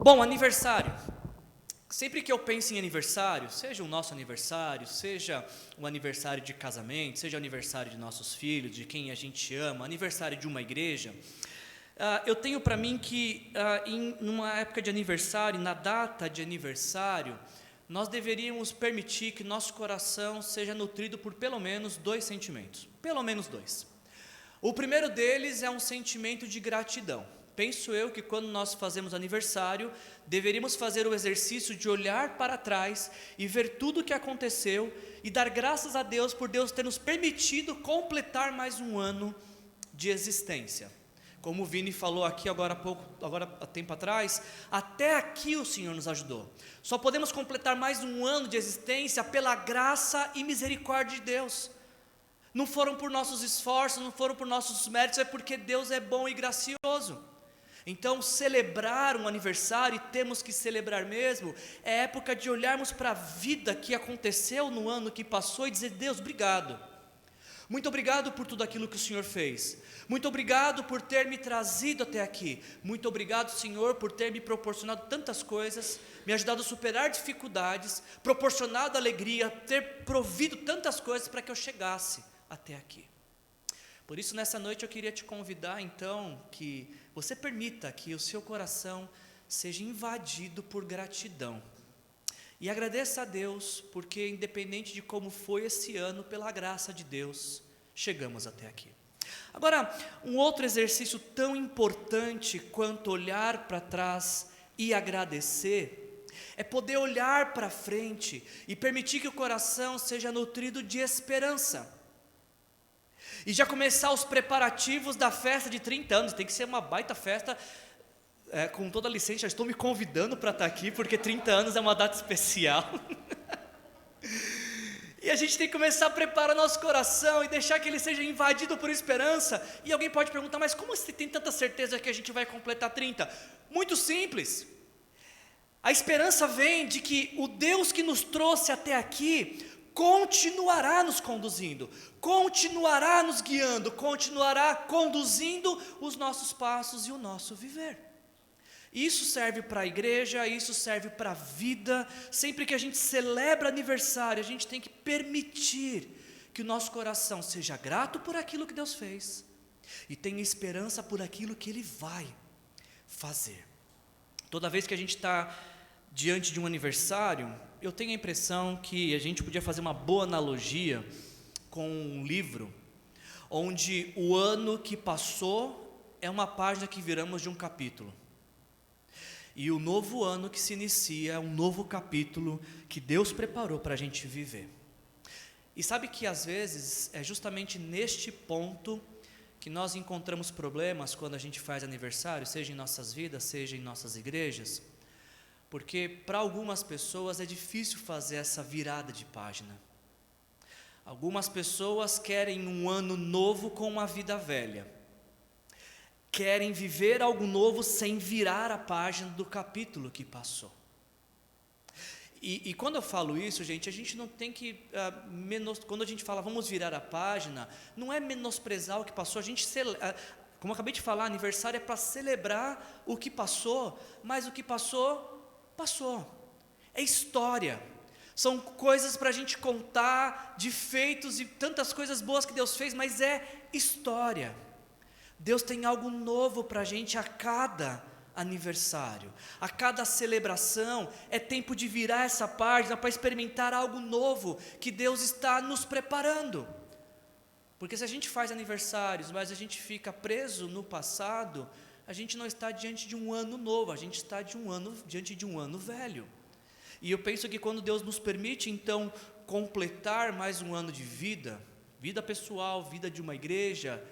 Bom, aniversário. Sempre que eu penso em aniversário, seja o nosso aniversário, seja o aniversário de casamento, seja o aniversário de nossos filhos, de quem a gente ama, aniversário de uma igreja, eu tenho para mim que numa época de aniversário, na data de aniversário, nós deveríamos permitir que nosso coração seja nutrido por pelo menos dois sentimentos, pelo menos dois. O primeiro deles é um sentimento de gratidão. Penso eu que quando nós fazemos aniversário, deveríamos fazer o exercício de olhar para trás e ver tudo o que aconteceu e dar graças a Deus por Deus ter nos permitido completar mais um ano de existência. Como o Vini falou aqui agora há tempo atrás, até aqui o Senhor nos ajudou. Só podemos completar mais um ano de existência pela graça e misericórdia de Deus. Não foram por nossos esforços, não foram por nossos méritos, é porque Deus é bom e gracioso. Então, celebrar um aniversário, e temos que celebrar mesmo, é época de olharmos para a vida que aconteceu no ano que passou e dizer: Deus, obrigado. Muito obrigado por tudo aquilo que o Senhor fez. Muito obrigado por ter me trazido até aqui. Muito obrigado, Senhor, por ter me proporcionado tantas coisas, me ajudado a superar dificuldades, proporcionado alegria, ter provido tantas coisas para que eu chegasse até aqui. Por isso, nessa noite eu queria te convidar, então, que você permita que o seu coração seja invadido por gratidão. E agradeça a Deus, porque independente de como foi esse ano, pela graça de Deus, chegamos até aqui. Agora, um outro exercício tão importante quanto olhar para trás e agradecer, é poder olhar para frente e permitir que o coração seja nutrido de esperança. E já começar os preparativos da festa de 30 anos, tem que ser uma baita festa, com toda a licença, já estou me convidando para estar aqui, porque 30 anos é uma data especial. E a gente tem que começar a preparar nosso coração e deixar que ele seja invadido por esperança. E alguém pode perguntar, mas como você tem tanta certeza que a gente vai completar 30? Muito simples. A esperança vem de que o Deus que nos trouxe até aqui continuará nos conduzindo, continuará nos guiando, continuará conduzindo os nossos passos e o nosso viver. Isso serve para a igreja, isso serve para a vida. Sempre que a gente celebra aniversário, a gente tem que permitir que o nosso coração seja grato por aquilo que Deus fez e tenha esperança por aquilo que Ele vai fazer. Toda vez que a gente está diante de um aniversário, eu tenho a impressão que a gente podia fazer uma boa analogia com um livro, onde o ano que passou é uma página que viramos de um capítulo. E o novo ano que se inicia é um novo capítulo que Deus preparou para a gente viver. E sabe que às vezes é justamente neste ponto que nós encontramos problemas quando a gente faz aniversário, seja em nossas vidas, seja em nossas igrejas, porque para algumas pessoas é difícil fazer essa virada de página. Algumas pessoas querem um ano novo com uma vida velha. Querem viver algo novo sem virar a página do capítulo que passou. E quando eu falo isso, gente, a gente não tem que, quando a gente fala vamos virar a página, não é menosprezar o que passou, como eu acabei de falar, aniversário é para celebrar o que passou, mas o que passou, é história, são coisas para a gente contar, de feitos e tantas coisas boas que Deus fez, mas é história. Deus tem algo novo para a gente a cada aniversário, a cada celebração, é tempo de virar essa página para experimentar algo novo que Deus está nos preparando. Porque se a gente faz aniversários, mas a gente fica preso no passado, a gente não está diante de um ano novo, a gente está diante de um ano velho. E eu penso que quando Deus nos permite, então, completar mais um ano de vida pessoal, vida de uma igreja,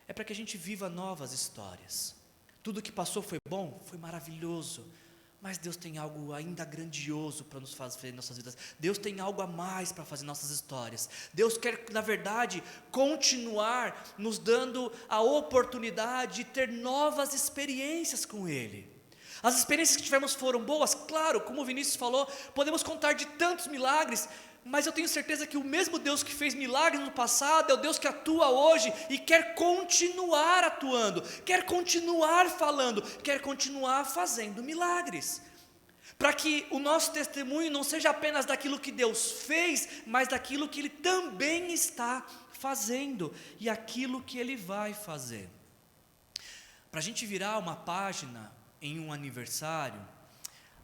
é para que a gente viva novas histórias. Tudo que passou foi bom, foi maravilhoso, mas Deus tem algo ainda grandioso para nos fazer em nossas vidas. Deus tem algo a mais para fazer em nossas histórias. Deus quer, na verdade, continuar nos dando a oportunidade de ter novas experiências com Ele. As experiências que tivemos foram boas, claro, como o Vinícius falou, podemos contar de tantos milagres, mas eu tenho certeza que o mesmo Deus que fez milagres no passado é o Deus que atua hoje e quer continuar atuando, quer continuar falando, quer continuar fazendo milagres. Para que o nosso testemunho não seja apenas daquilo que Deus fez, mas daquilo que Ele também está fazendo e aquilo que Ele vai fazer. Para a gente virar uma página em um aniversário,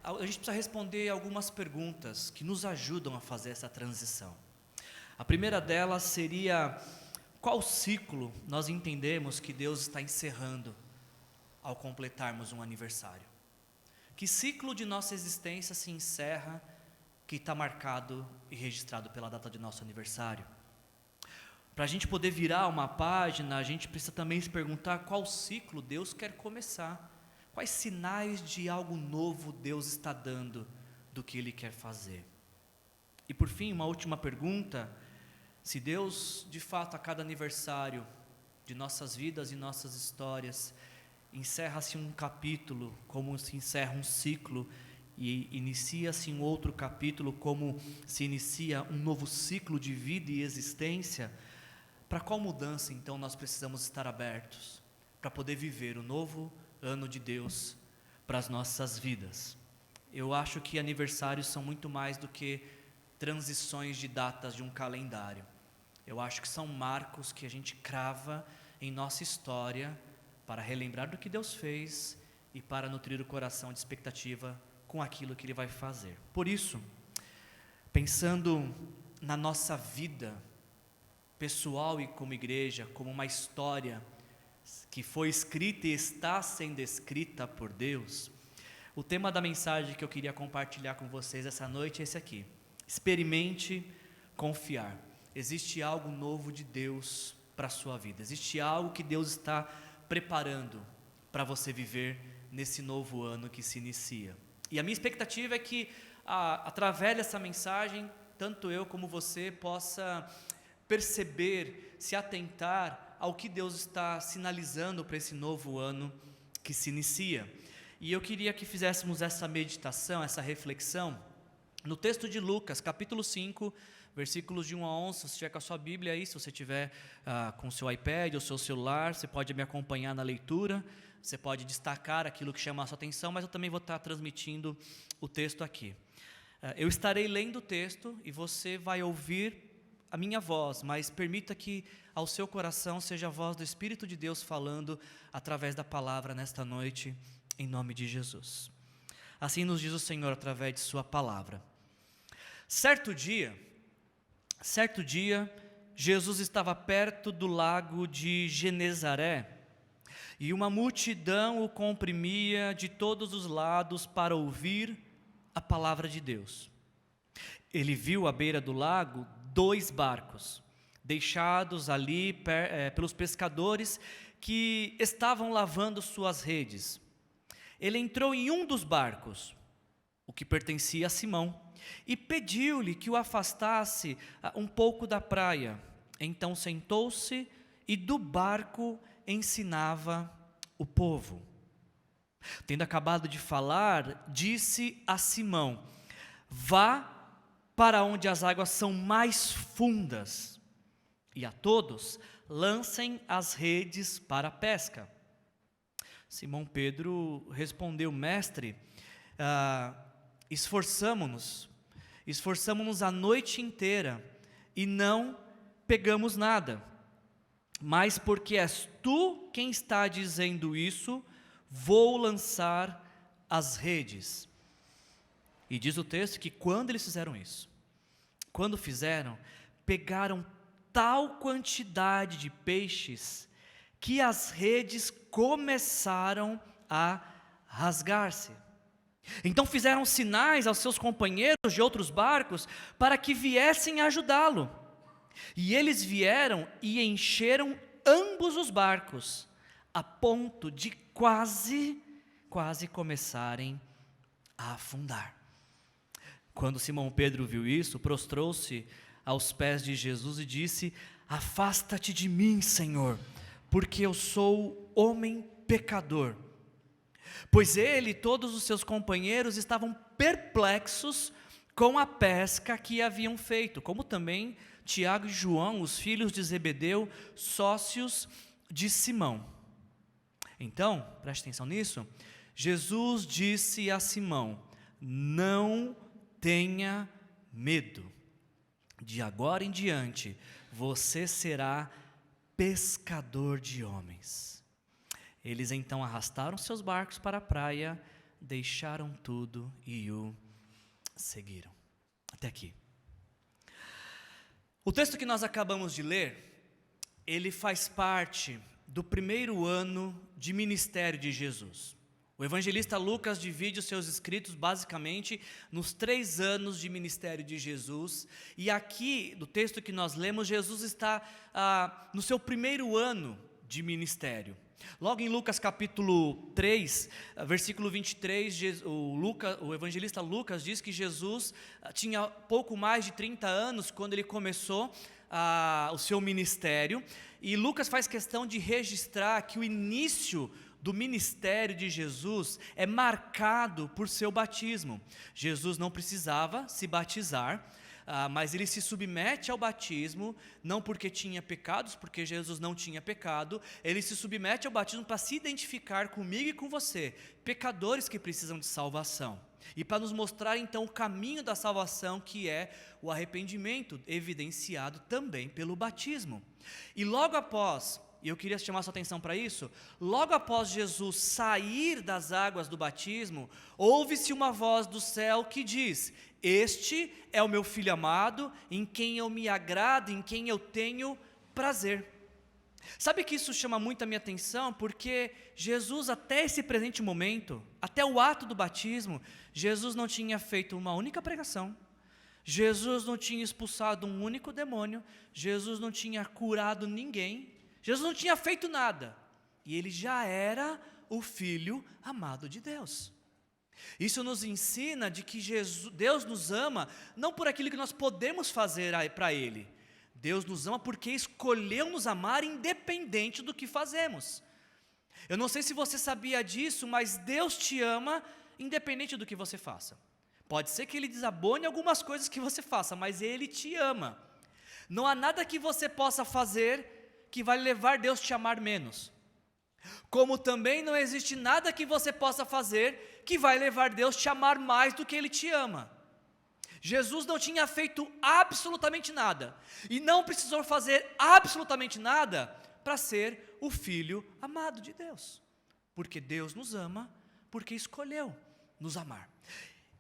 a gente precisa responder algumas perguntas que nos ajudam a fazer essa transição. A primeira delas seria: qual ciclo nós entendemos que Deus está encerrando ao completarmos um aniversário? Que ciclo de nossa existência se encerra que está marcado e registrado pela data de nosso aniversário? Para a gente poder virar uma página, a gente precisa também se perguntar qual ciclo Deus quer começar. Quais sinais de algo novo Deus está dando do que Ele quer fazer? E por fim, uma última pergunta: se Deus, de fato, a cada aniversário de nossas vidas e nossas histórias, encerra-se um capítulo, como se encerra um ciclo, e inicia-se um outro capítulo, como se inicia um novo ciclo de vida e existência, para qual mudança, então, nós precisamos estar abertos, para poder viver o novo ano de Deus para as nossas vidas? Eu acho que aniversários são muito mais do que transições de datas de um calendário. Eu acho que são marcos que a gente crava em nossa história para relembrar do que Deus fez e para nutrir o coração de expectativa com aquilo que Ele vai fazer. Por isso, pensando na nossa vida pessoal e como igreja, como uma história que foi escrita e está sendo escrita por Deus, o tema da mensagem que eu queria compartilhar com vocês essa noite é esse aqui: experimente confiar. Existe algo novo de Deus para a sua vida, existe algo que Deus está preparando para você viver nesse novo ano que se inicia. E a minha expectativa é que, através dessa mensagem, tanto eu como você possa perceber, se atentar ao que Deus está sinalizando para esse novo ano que se inicia. E eu queria que fizéssemos essa meditação, essa reflexão, no texto de Lucas, capítulo 5, versículos de 1 a 11, se você estiver com a sua Bíblia aí, se você estiver com o seu iPad ou seu celular, você pode me acompanhar na leitura, você pode destacar aquilo que chama a sua atenção, mas eu também vou estar transmitindo o texto aqui. Eu estarei lendo o texto e você vai ouvir a minha voz, mas permita que ao seu coração seja a voz do Espírito de Deus falando através da palavra nesta noite, em nome de Jesus. Assim nos diz o Senhor através de sua palavra. Certo dia, Jesus estava perto do lago de Genezaré, e uma multidão o comprimia de todos os lados para ouvir a palavra de Deus. Ele viu à beira do lago 2 barcos, deixados ali pelos pescadores que estavam lavando suas redes. Ele entrou em um dos barcos, o que pertencia a Simão, e pediu-lhe que o afastasse um pouco da praia. Então sentou-se e do barco ensinava o povo. Tendo acabado de falar, disse a Simão: vá para onde as águas são mais fundas, e a todos lancem as redes para a pesca. Simão Pedro respondeu: mestre, esforçamo-nos a noite inteira e não pegamos nada, mas porque és tu quem está dizendo isso, vou lançar as redes. E diz o texto que quando eles fizeram isso, pegaram tal quantidade de peixes, que as redes começaram a rasgar-se. Então fizeram sinais aos seus companheiros de outros barcos, para que viessem ajudá-lo. E eles vieram e encheram ambos os barcos, a ponto de quase começarem a afundar. Quando Simão Pedro viu isso, prostrou-se aos pés de Jesus e disse: afasta-te de mim, Senhor, porque eu sou homem pecador. Pois ele e todos os seus companheiros estavam perplexos com a pesca que haviam feito, como também Tiago e João, os filhos de Zebedeu, sócios de Simão. Então, preste atenção nisso, Jesus disse a Simão: não tenha medo, de agora em diante você será pescador de homens. Eles então arrastaram seus barcos para a praia, deixaram tudo e o seguiram. Até aqui. O texto que nós acabamos de ler, ele faz parte do primeiro ano de ministério de Jesus. O evangelista Lucas divide os seus escritos basicamente nos 3 anos de ministério de Jesus. E aqui, do texto que nós lemos, Jesus está no seu primeiro ano de ministério. Logo em Lucas capítulo 3, versículo 23, o evangelista Lucas diz que Jesus tinha pouco mais de 30 anos quando ele começou o seu ministério. E Lucas faz questão de registrar que o início do ministério de Jesus é marcado por seu batismo. Jesus não precisava se batizar, mas ele se submete ao batismo, não porque tinha pecados, porque Jesus não tinha pecado, ele se submete ao batismo para se identificar comigo e com você, pecadores que precisam de salvação, e para nos mostrar então o caminho da salvação, que é o arrependimento, evidenciado também pelo batismo. E logo após, e eu queria chamar sua atenção para isso, logo após Jesus sair das águas do batismo, ouve-se uma voz do céu que diz: este é o meu filho amado, em quem eu me agrado, em quem eu tenho prazer. Sabe que isso chama muito a minha atenção, porque Jesus, até esse presente momento, até o ato do batismo, Jesus não tinha feito uma única pregação, Jesus não tinha expulsado um único demônio, Jesus não tinha curado ninguém, Jesus não tinha feito nada, e ele já era o Filho amado de Deus. Isso nos ensina de que Deus nos ama, não por aquilo que nós podemos fazer para Ele. Deus nos ama porque escolheu nos amar independente do que fazemos. Eu não sei se você sabia disso, mas Deus te ama independente do que você faça. Pode ser que Ele desabone algumas coisas que você faça, mas Ele te ama. Não há nada que você possa fazer que vai levar Deus te amar menos. Como também não existe nada que você possa fazer que vai levar Deus te amar mais do que Ele te ama. Jesus não tinha feito absolutamente nada, e não precisou fazer absolutamente nada para ser o Filho amado de Deus, porque Deus nos ama, porque escolheu nos amar.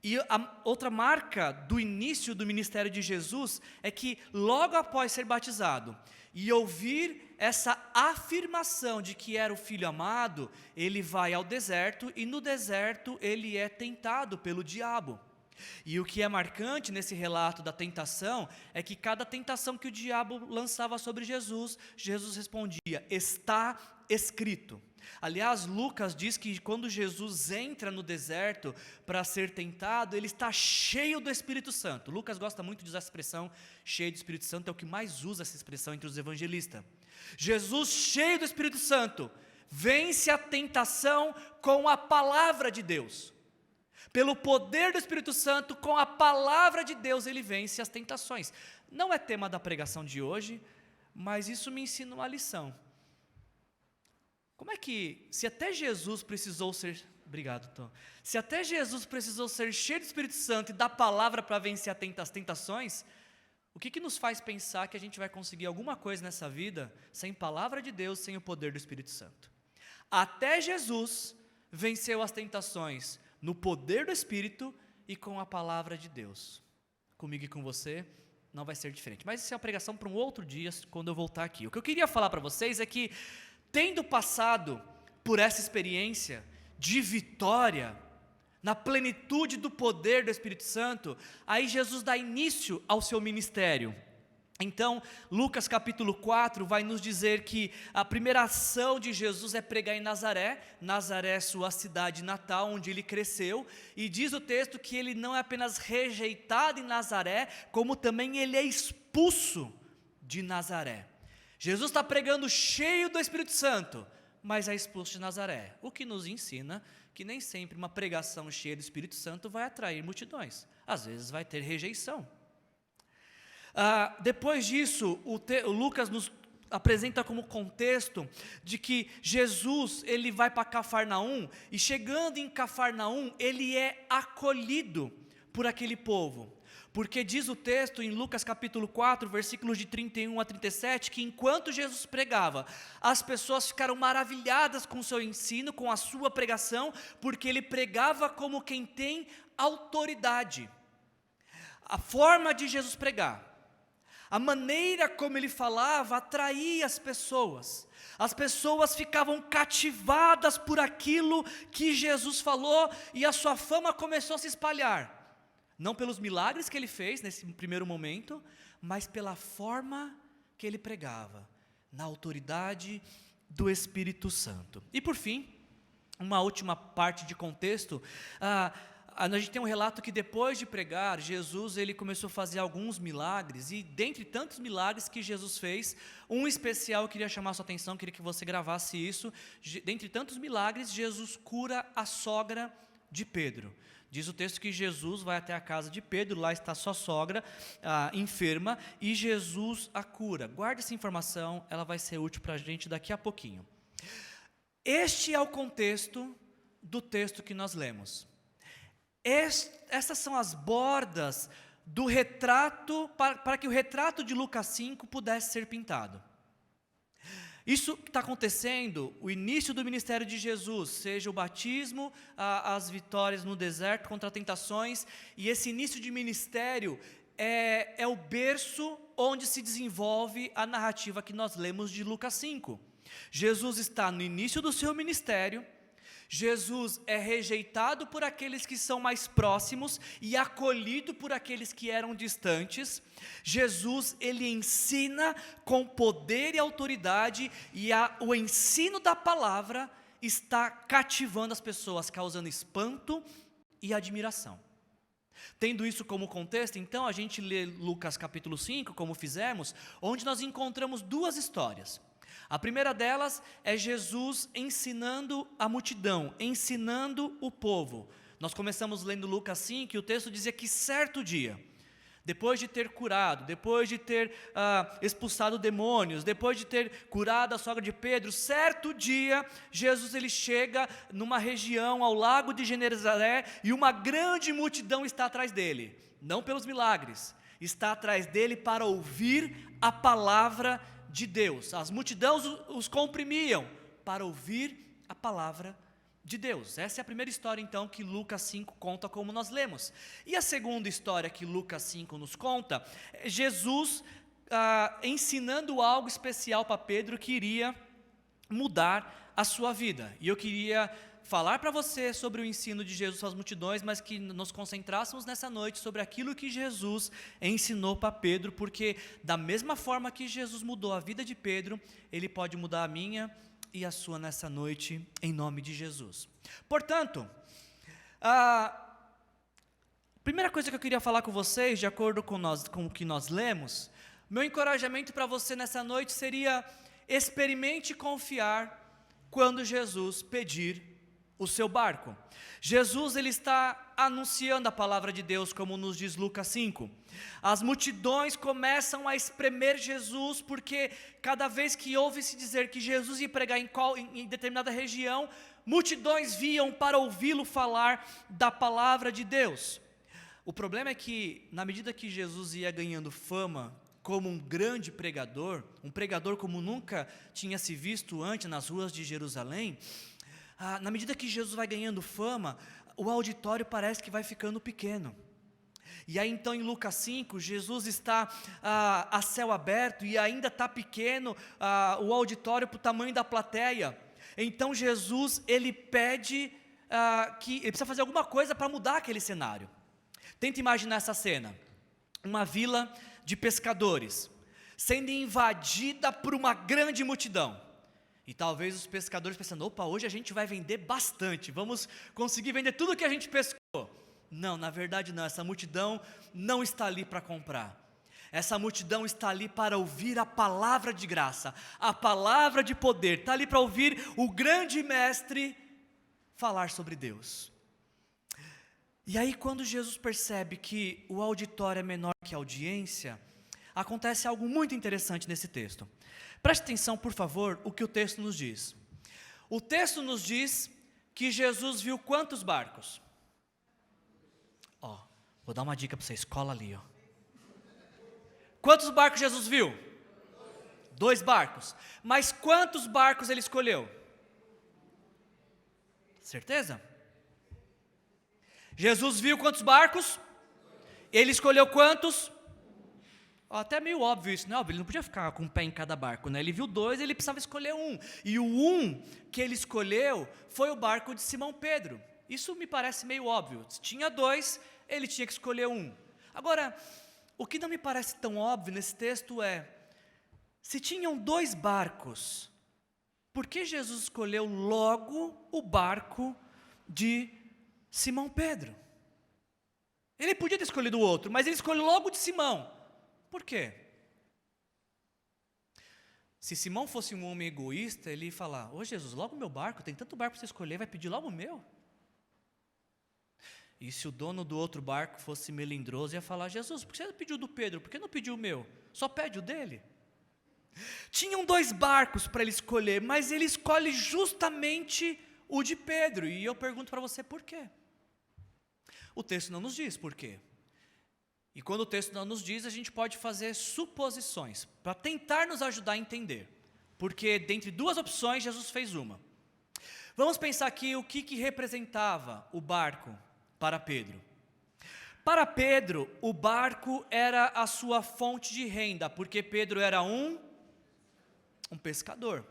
E a outra marca do início do ministério de Jesus é que logo após ser batizado e ouvir essa afirmação de que era o Filho amado, ele vai ao deserto e no deserto ele é tentado pelo diabo. E o que é marcante nesse relato da tentação é que cada tentação que o diabo lançava sobre Jesus, Jesus respondia: está escrito. Aliás, Lucas diz que quando Jesus entra no deserto para ser tentado, ele está cheio do Espírito Santo. Lucas gosta muito de usar essa expressão, cheio do Espírito Santo, é o que mais usa essa expressão entre os evangelistas. Jesus, cheio do Espírito Santo, vence a tentação com a palavra de Deus. Pelo poder do Espírito Santo, com a palavra de Deus, ele vence as tentações. Não é tema da pregação de hoje, mas isso me ensina uma lição. Como é que, se até Jesus precisou ser, obrigado Tom, se até Jesus precisou ser cheio do Espírito Santo e da palavra para vencer as tentações, o que nos faz pensar que a gente vai conseguir alguma coisa nessa vida sem palavra de Deus, sem o poder do Espírito Santo? Até Jesus venceu as tentações no poder do Espírito e com a palavra de Deus. Comigo e com você não vai ser diferente, mas isso é uma pregação para um outro dia, quando eu voltar aqui. O que eu queria falar para vocês é que, tendo passado por essa experiência de vitória, na plenitude do poder do Espírito Santo, aí Jesus dá início ao seu ministério. Então, Lucas capítulo 4 vai nos dizer que a primeira ação de Jesus é pregar em Nazaré. Nazaré é sua cidade natal, onde ele cresceu, e diz o texto que ele não é apenas rejeitado em Nazaré, como também ele é expulso de Nazaré. Jesus está pregando cheio do Espírito Santo, mas é expulso de Nazaré, o que nos ensina que nem sempre uma pregação cheia do Espírito Santo vai atrair multidões. Às vezes vai ter rejeição. Depois disso, o Lucas nos apresenta como contexto de que Jesus, ele vai para Cafarnaum, e chegando em Cafarnaum, ele é acolhido por aquele povo. Porque diz o texto em Lucas capítulo 4, versículos de 31 a 37, que enquanto Jesus pregava, as pessoas ficaram maravilhadas com o seu ensino, com a sua pregação, porque ele pregava como quem tem autoridade. A forma de Jesus pregar, a maneira como ele falava, atraía as pessoas ficavam cativadas por aquilo que Jesus falou, e a sua fama começou a se espalhar. Não pelos milagres que ele fez nesse primeiro momento, mas pela forma que ele pregava, na autoridade do Espírito Santo. E por fim, uma última parte de contexto, a gente tem um relato que depois de pregar, Jesus ele começou a fazer alguns milagres, e dentre tantos milagres que Jesus fez, um especial eu queria chamar a sua atenção, queria que você gravasse isso. Dentre tantos milagres, Jesus cura a sogra de Pedro. Diz o texto que Jesus vai até a casa de Pedro, lá está sua sogra enferma, e Jesus a cura. Guarde essa informação, ela vai ser útil para a gente daqui a pouquinho. Este é o contexto do texto que nós lemos. Essas são as bordas do retrato, para que o retrato de Lucas 5 pudesse ser pintado. Isso que está acontecendo, o início do ministério de Jesus, seja o batismo, as vitórias no deserto contra tentações, e esse início de ministério é o berço onde se desenvolve a narrativa que nós lemos de Lucas 5. Jesus está no início do seu ministério, Jesus é rejeitado por aqueles que são mais próximos e acolhido por aqueles que eram distantes. Jesus, ele ensina com poder e autoridade, e o ensino da palavra está cativando as pessoas, causando espanto e admiração. Tendo isso como contexto, então a gente lê Lucas capítulo 5, como fizemos, onde nós encontramos duas histórias. A primeira delas é Jesus ensinando a multidão, ensinando o povo. Nós começamos lendo Lucas 5, e o texto dizia que certo dia, depois de ter curado, depois de ter expulsado demônios, depois de ter curado a sogra de Pedro, certo dia, Jesus ele chega numa região ao lago de Genezaré, e uma grande multidão está atrás dele, não pelos milagres, está atrás dele para ouvir a palavra de Deus. As multidões os comprimiam para ouvir a palavra de Deus. Essa é a primeira história então que Lucas 5 conta, como nós lemos. E a segunda história que Lucas 5 nos conta é Jesus ensinando algo especial para Pedro que iria mudar a sua vida. E eu queria falar para você sobre o ensino de Jesus às multidões, mas que nos concentrássemos nessa noite sobre aquilo que Jesus ensinou para Pedro, porque da mesma forma que Jesus mudou a vida de Pedro, ele pode mudar a minha e a sua nessa noite, em nome de Jesus. Portanto, a primeira coisa que eu queria falar com vocês, de acordo com o que nós lemos, meu encorajamento para você nessa noite seria: experimente confiar quando Jesus pedir o seu barco. Jesus ele está anunciando a palavra de Deus, como nos diz Lucas 5. As multidões começam a espremer Jesus, porque cada vez que ouve-se dizer que Jesus ia pregar em determinada região, multidões viam para ouvi-lo falar da palavra de Deus. O problema é que, na medida que Jesus ia ganhando fama como um grande pregador, um pregador como nunca tinha se visto antes nas ruas de Jerusalém, na medida que Jesus vai ganhando fama, o auditório parece que vai ficando pequeno. E aí então em Lucas 5, Jesus está a céu aberto, e ainda está pequeno o auditório para o tamanho da plateia. Então Jesus ele pede que ele precisa fazer alguma coisa para mudar aquele cenário. Tenta imaginar essa cena: uma vila de pescadores sendo invadida por uma grande multidão. E talvez os pescadores pensando: opa, hoje a gente vai vender bastante, vamos conseguir vender tudo que a gente pescou. Não, na verdade não, essa multidão não está ali para comprar. Essa multidão está ali para ouvir a palavra de graça, a palavra de poder, está ali para ouvir o grande mestre falar sobre Deus. E aí, quando Jesus percebe que o auditório é menor que a audiência, acontece algo muito interessante nesse texto. Preste atenção, por favor, o que o texto nos diz. O texto nos diz que Jesus viu quantos barcos? Vou dar uma dica para você, escola ali. Quantos barcos Jesus viu? 2 barcos. Mas quantos barcos ele escolheu? Certeza? Jesus viu quantos barcos? Ele escolheu quantos? Até meio óbvio isso, né? Ele não podia ficar com um pé em cada barco, né? Ele viu 2, ele precisava escolher um. E o que ele escolheu foi o barco de Simão Pedro. Isso me parece meio óbvio. Se tinha 2, ele tinha que escolher um. Agora, o que não me parece tão óbvio nesse texto é, se tinham 2 barcos, por que Jesus escolheu logo o barco de Simão Pedro? Ele podia ter escolhido o outro, mas ele escolheu logo de Simão. Por quê? Se Simão fosse um homem egoísta, ele ia falar, Jesus, logo o meu barco, tem tanto barco para você escolher, vai pedir logo o meu? E se o dono do outro barco fosse melindroso, ia falar, Jesus, por que você pediu do Pedro? Por que não pediu o meu? Só pede o dele. Tinham 2 barcos para ele escolher, mas ele escolhe justamente o de Pedro. E eu pergunto para você, por quê? O texto não nos diz por quê. E quando o texto não nos diz, a gente pode fazer suposições, para tentar nos ajudar a entender. Porque dentre 2 opções, Jesus fez uma. Vamos pensar aqui o que representava o barco para Pedro. Para Pedro, o barco era a sua fonte de renda, porque Pedro era um pescador.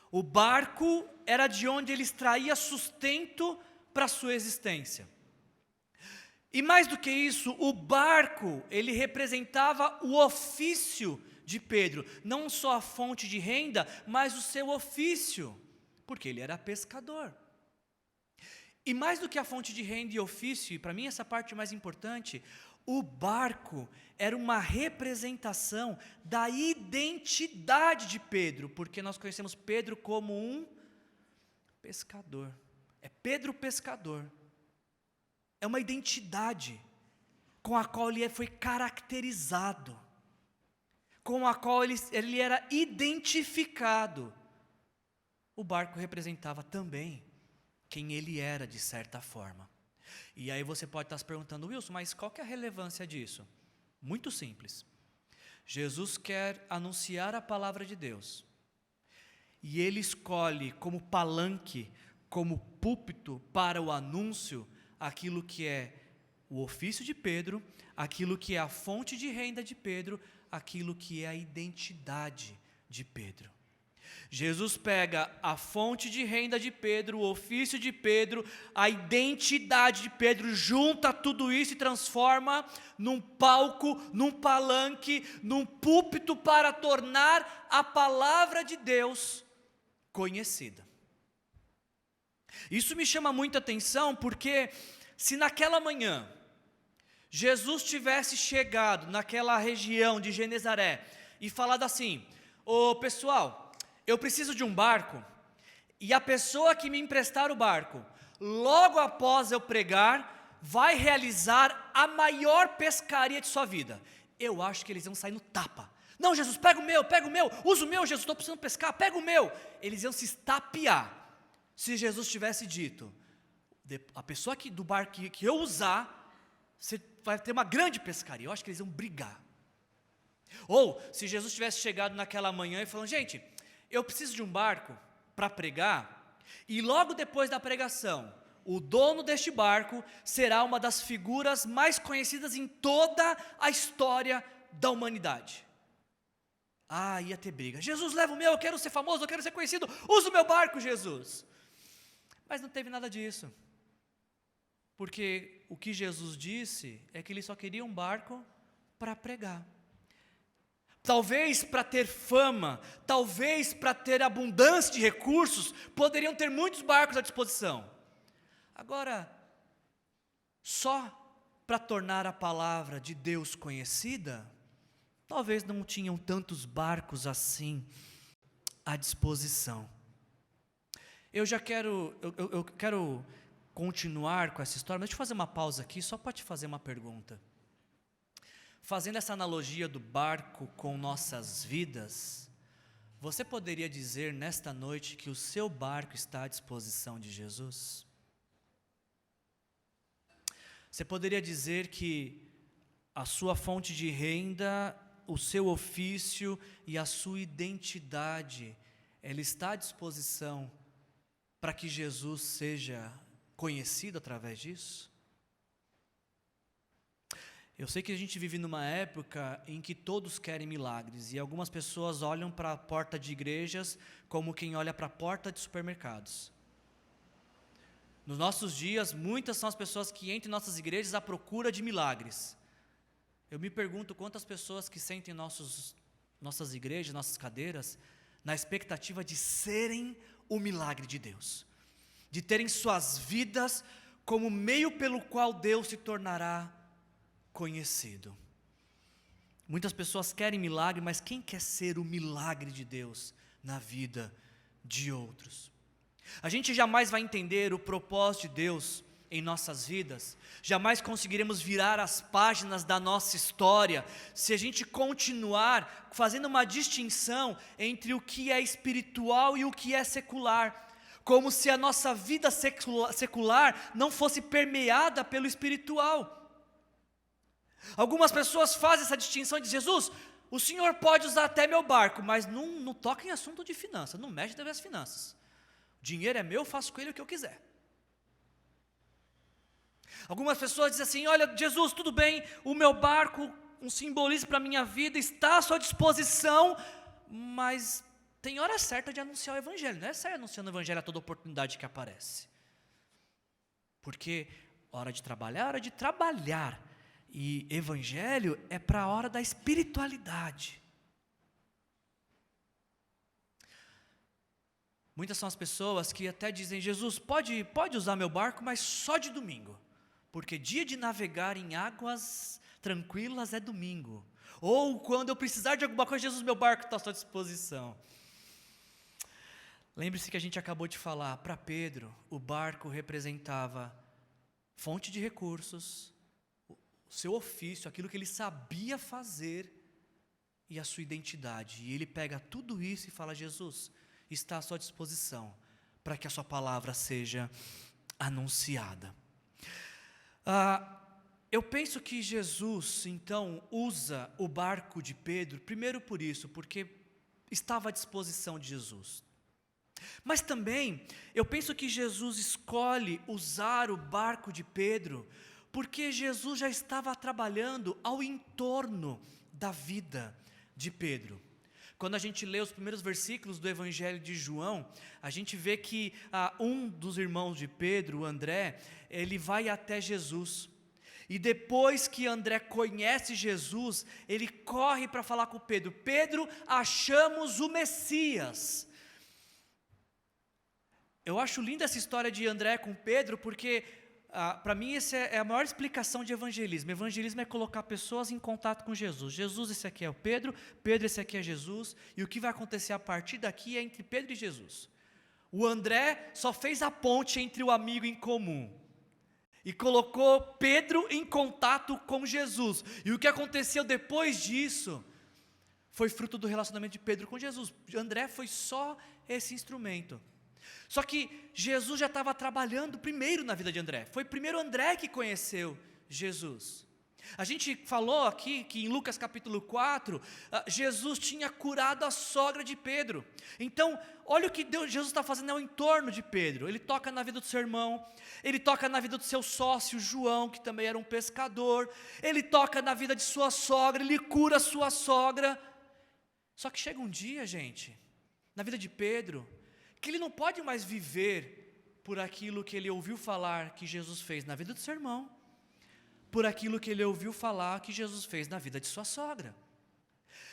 O barco era de onde ele extraía sustento para a sua existência. E mais do que isso, o barco, ele representava o ofício de Pedro, não só a fonte de renda, mas o seu ofício, porque ele era pescador. E mais do que a fonte de renda e ofício, e para mim essa parte mais importante, o barco era uma representação da identidade de Pedro, porque nós conhecemos Pedro como um pescador. É Pedro pescador. É uma identidade com a qual ele foi caracterizado, com a qual ele era identificado. O barco representava também quem ele era, de certa forma. E aí você pode estar se perguntando, Wilson, mas qual que é a relevância disso? Muito simples. Jesus quer anunciar a palavra de Deus. E ele escolhe como palanque, como púlpito para o anúncio, aquilo que é o ofício de Pedro, aquilo que é a fonte de renda de Pedro, aquilo que é a identidade de Pedro. Jesus pega a fonte de renda de Pedro, o ofício de Pedro, a identidade de Pedro, junta tudo isso e transforma num palco, num palanque, num púlpito para tornar a palavra de Deus conhecida. Isso me chama muita atenção, porque se naquela manhã Jesus tivesse chegado naquela região de Genezaré e falado assim, pessoal, eu preciso de um barco, e a pessoa que me emprestar o barco, logo após eu pregar, vai realizar a maior pescaria de sua vida. Eu acho que eles iam sair no tapa. Não, Jesus, pega o meu, usa o meu, Jesus, estou precisando pescar, pega o meu. Eles iam se estapear. Se Jesus tivesse dito, a pessoa do barco que eu usar, você vai ter uma grande pescaria, eu acho que eles iam brigar. Ou, se Jesus tivesse chegado naquela manhã e falando, gente, eu preciso de um barco para pregar, e logo depois da pregação, o dono deste barco será uma das figuras mais conhecidas em toda a história da humanidade. Ia ter briga. Jesus, leva o meu, eu quero ser famoso, eu quero ser conhecido, usa o meu barco, Jesus. Mas não teve nada disso. Porque o que Jesus disse é que ele só queria um barco para pregar. Talvez para ter fama, talvez para ter abundância de recursos, poderiam ter muitos barcos à disposição. Agora, só para tornar a palavra de Deus conhecida, talvez não tinham tantos barcos assim à disposição. Eu quero continuar com essa história, mas deixa eu fazer uma pausa aqui, só para te fazer uma pergunta. Fazendo essa analogia do barco com nossas vidas, você poderia dizer nesta noite que o seu barco está à disposição de Jesus? Você poderia dizer que a sua fonte de renda, o seu ofício e a sua identidade, ela está à disposição para que Jesus seja conhecido através disso? Eu sei que a gente vive numa época em que todos querem milagres e algumas pessoas olham para a porta de igrejas como quem olha para a porta de supermercados. Nos nossos dias, muitas são as pessoas que entram em nossas igrejas à procura de milagres. Eu me pergunto quantas pessoas que sentem em nossas igrejas, nossas cadeiras, na expectativa de serem o milagre de Deus, de terem suas vidas como meio pelo qual Deus se tornará conhecido. Muitas pessoas querem milagre, mas quem quer ser o milagre de Deus na vida de outros? A gente jamais vai entender o propósito de Deus em nossas vidas, jamais conseguiremos virar as páginas da nossa história se a gente continuar fazendo uma distinção entre o que é espiritual e o que é secular, como se a nossa vida secular não fosse permeada pelo espiritual. Algumas pessoas fazem essa distinção de Jesus, o Senhor pode usar até meu barco, mas não toca em assunto de finanças, não mexe nas minhas finanças. O dinheiro é meu, eu faço com ele o que eu quiser. Algumas pessoas dizem assim, olha Jesus, tudo bem, o meu barco, um simbolismo para a minha vida, está à sua disposição, mas tem hora certa de anunciar o Evangelho, não é sair anunciando o Evangelho a toda oportunidade que aparece. Porque hora de trabalhar, hora de trabalhar. E Evangelho é para a hora da espiritualidade. Muitas são as pessoas que até dizem, Jesus, pode usar meu barco, mas só de domingo. Porque dia de navegar em águas tranquilas é domingo. Ou quando eu precisar de alguma coisa, Jesus, meu barco está à sua disposição. Lembre-se que a gente acabou de falar, para Pedro, o barco representava fonte de recursos, o seu ofício, aquilo que ele sabia fazer e a sua identidade. E ele pega tudo isso e fala, Jesus, está à sua disposição para que a sua palavra seja anunciada. Eu penso que Jesus, então, usa o barco de Pedro, primeiro por isso, porque estava à disposição de Jesus. Mas também, eu penso que Jesus escolhe usar o barco de Pedro, porque Jesus já estava trabalhando ao entorno da vida de Pedro. Quando a gente lê os primeiros versículos do Evangelho de João, a gente vê que um dos irmãos de Pedro, o André, ele vai até Jesus. E depois que André conhece Jesus, ele corre para falar com Pedro. Pedro, achamos o Messias. Eu acho linda essa história de André com Pedro, porque para mim essa é a maior explicação de evangelismo. Evangelismo é colocar pessoas em contato com Jesus. Jesus, esse aqui é o Pedro, Pedro, esse aqui é Jesus, e o que vai acontecer a partir daqui é entre Pedro e Jesus. O André só fez a ponte entre o amigo em comum, e colocou Pedro em contato com Jesus, e o que aconteceu depois disso, foi fruto do relacionamento de Pedro com Jesus. André foi só esse instrumento. Só que Jesus já estava trabalhando primeiro na vida de André. Foi primeiro André que conheceu Jesus. A gente falou aqui que em Lucas capítulo 4, Jesus tinha curado a sogra de Pedro. Então, olha o que Jesus está fazendo ao entorno de Pedro. Ele toca na vida do seu irmão, ele toca na vida do seu sócio João, que também era um pescador, ele toca na vida de sua sogra, ele cura a sua sogra. Só que chega um dia, gente, na vida de Pedro, que ele não pode mais viver por aquilo que ele ouviu falar que Jesus fez na vida do seu irmão, por aquilo que ele ouviu falar que Jesus fez na vida de sua sogra.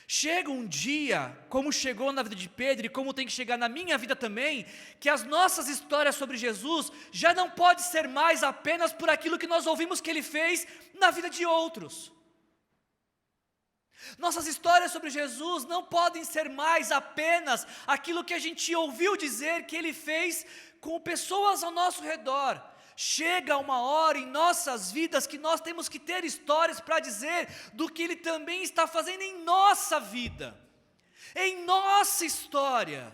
Chega um dia, como chegou na vida de Pedro e como tem que chegar na minha vida também, que as nossas histórias sobre Jesus já não pode ser mais apenas por aquilo que nós ouvimos que ele fez na vida de outros. Nossas histórias sobre Jesus não podem ser mais apenas aquilo que a gente ouviu dizer que Ele fez com pessoas ao nosso redor. Chega uma hora em nossas vidas que nós temos que ter histórias para dizer do que Ele também está fazendo em nossa vida, em nossa história.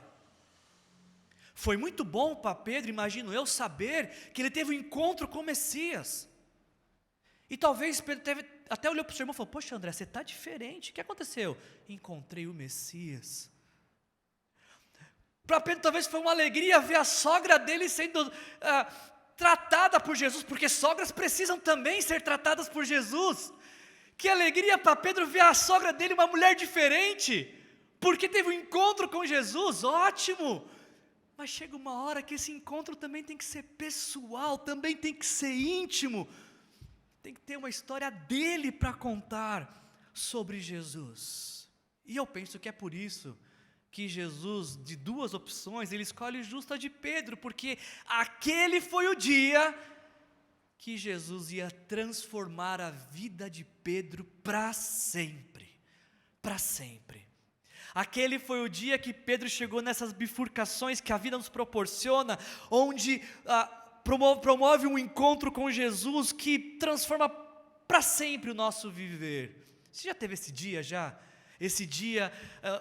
Foi muito bom para Pedro, imagino eu, saber que ele teve um encontro com o Messias. E talvez Pedro até olhou para o seu irmão e falou: poxa, André, você está diferente, o que aconteceu? Encontrei o Messias. Para Pedro talvez foi uma alegria ver a sogra dele sendo tratada por Jesus, porque sogras precisam também ser tratadas por Jesus. Que alegria para Pedro ver a sogra dele, uma mulher diferente, porque teve um encontro com Jesus, ótimo. Mas chega uma hora que esse encontro também tem que ser pessoal, também tem que ser íntimo, tem que ter uma história dele para contar sobre Jesus. E eu penso que é por isso que Jesus, de duas opções, ele escolhe justo a de Pedro, porque aquele foi o dia que Jesus ia transformar a vida de Pedro para sempre, para sempre. Aquele foi o dia que Pedro chegou nessas bifurcações que a vida nos proporciona, onde promove um encontro com Jesus que transforma para sempre o nosso viver. Você já teve esse dia já? Esse dia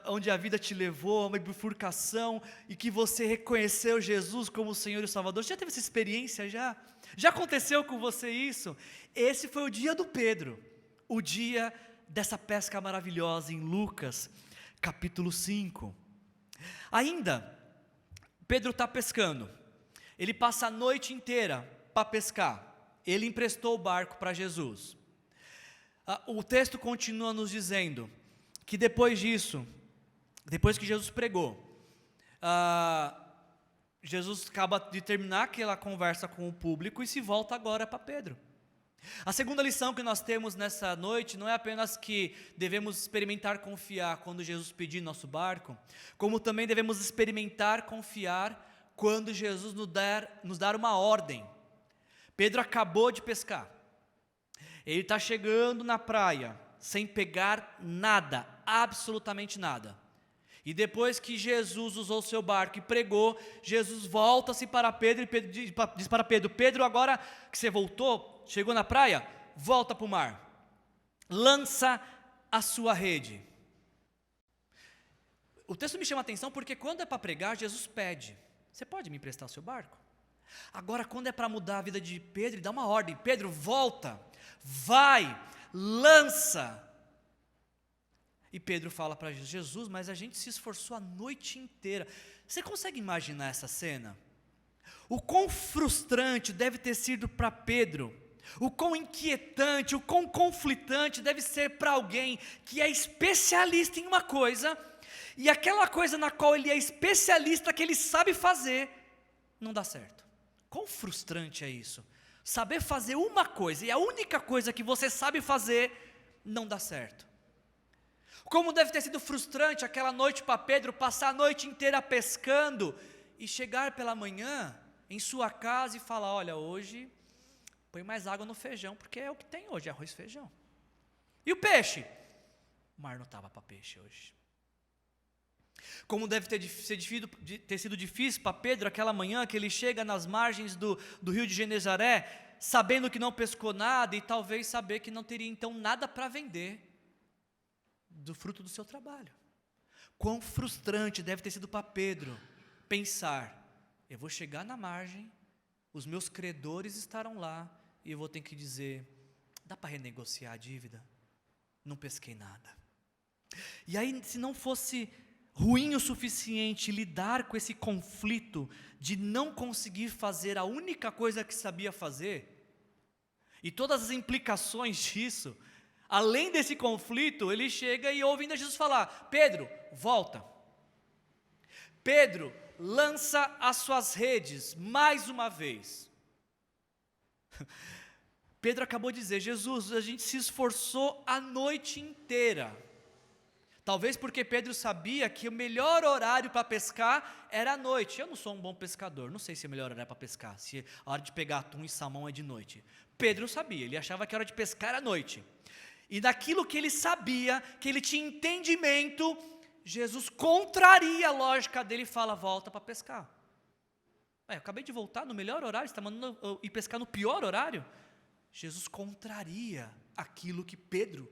onde a vida te levou a uma bifurcação e que você reconheceu Jesus como o Senhor e o Salvador? Você já teve essa experiência já? Já aconteceu com você isso? Esse foi o dia do Pedro, o dia dessa pesca maravilhosa em Lucas capítulo 5. Ainda, Pedro está pescando, ele passa a noite inteira para pescar, ele emprestou o barco para Jesus. O texto continua nos dizendo que depois disso, depois que Jesus pregou, Jesus acaba de terminar aquela conversa com o público e se volta agora para Pedro. A segunda lição que nós temos nessa noite não é apenas que devemos experimentar confiar quando Jesus pedir nosso barco, como também devemos experimentar confiar quando Jesus nos dar uma ordem. Pedro acabou de pescar, ele está chegando na praia sem pegar nada, absolutamente nada. E depois que Jesus usou seu barco e pregou, Jesus volta-se para Pedro e Pedro diz para Pedro: Pedro, agora que você voltou, chegou na praia, volta para o mar, lança a sua rede. O texto me chama a atenção porque quando é para pregar, Jesus pede: você pode me emprestar o seu barco? Agora quando é para mudar a vida de Pedro, ele dá uma ordem: Pedro, volta, vai, lança. E Pedro fala para Jesus: Jesus, mas a gente se esforçou a noite inteira. Você consegue imaginar essa cena? O quão frustrante deve ter sido para Pedro, o quão inquietante, o quão conflitante deve ser para alguém que é especialista em uma coisa, e aquela coisa na qual ele é especialista, que ele sabe fazer, não dá certo. Quão frustrante é isso? Saber fazer uma coisa, e a única coisa que você sabe fazer, não dá certo. Como deve ter sido frustrante aquela noite para Pedro, passar a noite inteira pescando, e chegar pela manhã em sua casa e falar: olha, hoje põe mais água no feijão, porque é o que tem hoje, arroz e feijão. E o peixe? O mar não estava para peixe hoje. Como deve ter sido difícil para Pedro aquela manhã que ele chega nas margens do rio de Genezaré, sabendo que não pescou nada e talvez saber que não teria então nada para vender do fruto do seu trabalho. Quão frustrante deve ter sido para Pedro pensar: eu vou chegar na margem, os meus credores estarão lá e eu vou ter que dizer: dá para renegociar a dívida? Não pesquei nada. E aí, se não fosse ruim o suficiente lidar com esse conflito de não conseguir fazer a única coisa que sabia fazer, e todas as implicações disso, além desse conflito, ele chega e ouve ainda Jesus falar: Pedro, volta. Pedro, lança as suas redes mais uma vez. Pedro acabou de dizer: Jesus, a gente se esforçou a noite inteira. Talvez porque Pedro sabia que o melhor horário para pescar era à noite. Eu não sou um bom pescador, não sei se é o melhor horário para pescar, se a hora de pegar atum e salmão é de noite. Pedro sabia, ele achava que a hora de pescar era à noite. E daquilo que ele sabia, que ele tinha entendimento, Jesus contraria a lógica dele e fala: volta para pescar. Eu acabei de voltar no melhor horário, você está mandando eu ir pescar no pior horário? Jesus contraria aquilo que Pedro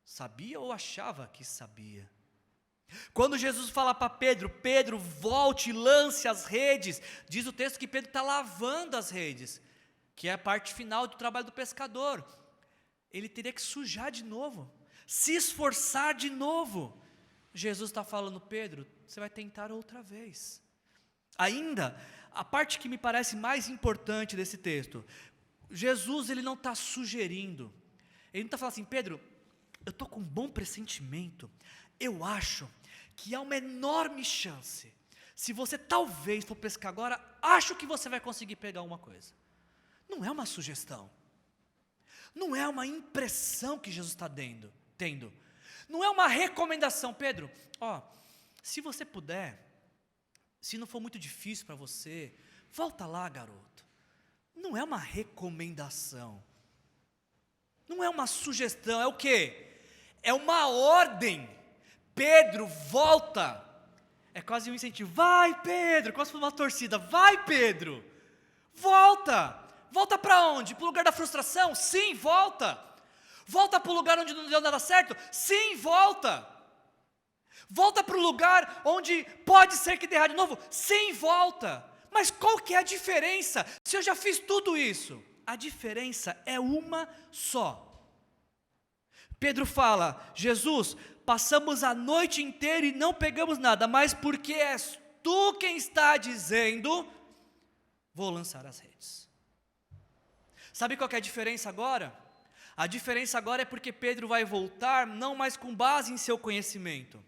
sabia ou achava que sabia. Quando Jesus fala para Pedro: Pedro, volte e lance as redes, diz o texto que Pedro está lavando as redes, que é a parte final do trabalho do pescador. Ele teria que sujar de novo, se esforçar de novo. Jesus está falando: Pedro, você vai tentar outra vez. Ainda, a parte que me parece mais importante desse texto, Jesus ele não está sugerindo, ele não está falando assim: Pedro, eu estou com um bom pressentimento, eu acho que há uma enorme chance, se você talvez for pescar agora, acho que você vai conseguir pegar uma coisa. Não é uma sugestão, não é uma impressão que Jesus está tendo, não é uma recomendação. Pedro, se você puder, se não for muito difícil para você, volta lá, garoto. Não é uma recomendação, não é uma sugestão, é o quê? É uma ordem. Pedro, volta. É quase um incentivo. Vai, Pedro, quase uma torcida. Vai, Pedro, volta. Volta para onde? Para o lugar da frustração? Sim, volta. Volta para o lugar onde não deu nada certo? Sim, volta. Volta para o lugar onde pode ser que dê errado de novo? Sim, volta. Mas qual que é a diferença? Se eu já fiz tudo isso, a diferença é uma só. Pedro fala: Jesus, passamos a noite inteira e não pegamos nada, mas porque és tu quem está dizendo, vou lançar as redes. Sabe qual que é a diferença agora? A diferença agora é porque Pedro vai voltar não mais com base em seu conhecimento.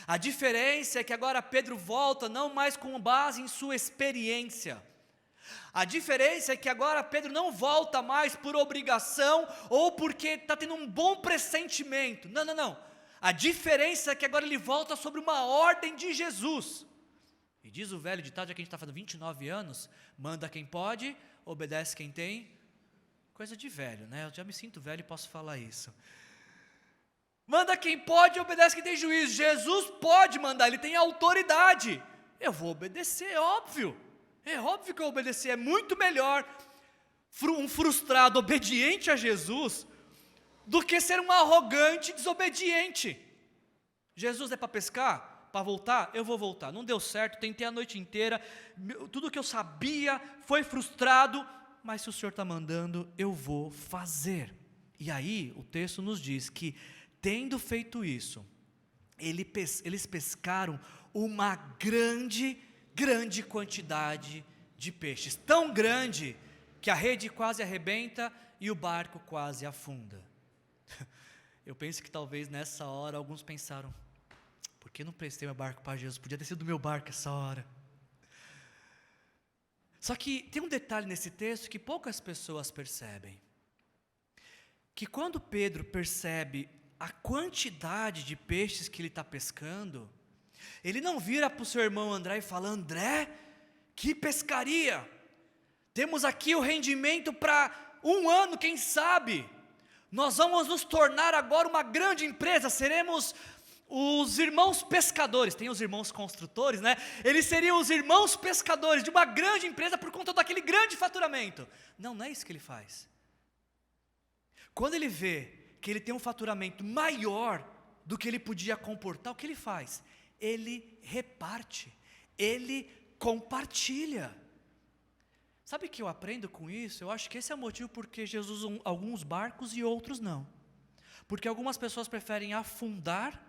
A diferença é que agora Pedro volta não mais com base em sua experiência. A diferença é que agora Pedro não volta mais por obrigação ou porque está tendo um bom pressentimento. Não. A diferença é que agora ele volta sobre uma ordem de Jesus. E diz o velho ditado, já que a gente está fazendo 29 anos, manda quem pode, obedece quem tem. Coisa de velho, né? Eu já me sinto velho e posso falar isso. Manda quem pode, obedece quem tem juízo. Jesus pode mandar, ele tem autoridade. Eu vou obedecer, é óbvio. É óbvio que eu vou obedecer. É muito melhor um frustrado obediente a Jesus do que ser um arrogante desobediente. Jesus é para pescar? Para voltar? Eu vou voltar. Não deu certo, tentei a noite inteira, tudo que eu sabia foi frustrado, mas se o Senhor está mandando, eu vou fazer. E aí o texto nos diz que, tendo feito isso, eles pescaram uma grande quantidade de peixes, tão grande que a rede quase arrebenta e o barco quase afunda. Eu penso que talvez nessa hora alguns pensaram: por que não prestei meu barco para Jesus? Podia ter sido meu barco essa hora. Só que tem um detalhe nesse texto que poucas pessoas percebem, que quando Pedro percebe a quantidade de peixes que ele está pescando, ele não vira para o seu irmão André e fala: André, que pescaria, temos aqui o rendimento para 1 ano, quem sabe, nós vamos nos tornar agora uma grande empresa, seremos os irmãos pescadores. Tem os irmãos construtores, né? Eles seriam os irmãos pescadores de uma grande empresa por conta daquele grande faturamento. Não é isso que ele faz. Quando ele vê que ele tem um faturamento maior do que ele podia comportar, o que ele faz? Ele reparte, ele compartilha. Sabe o que eu aprendo com isso? Eu acho que esse é o motivo porque Jesus usa alguns barcos e outros não. Porque algumas pessoas preferem afundar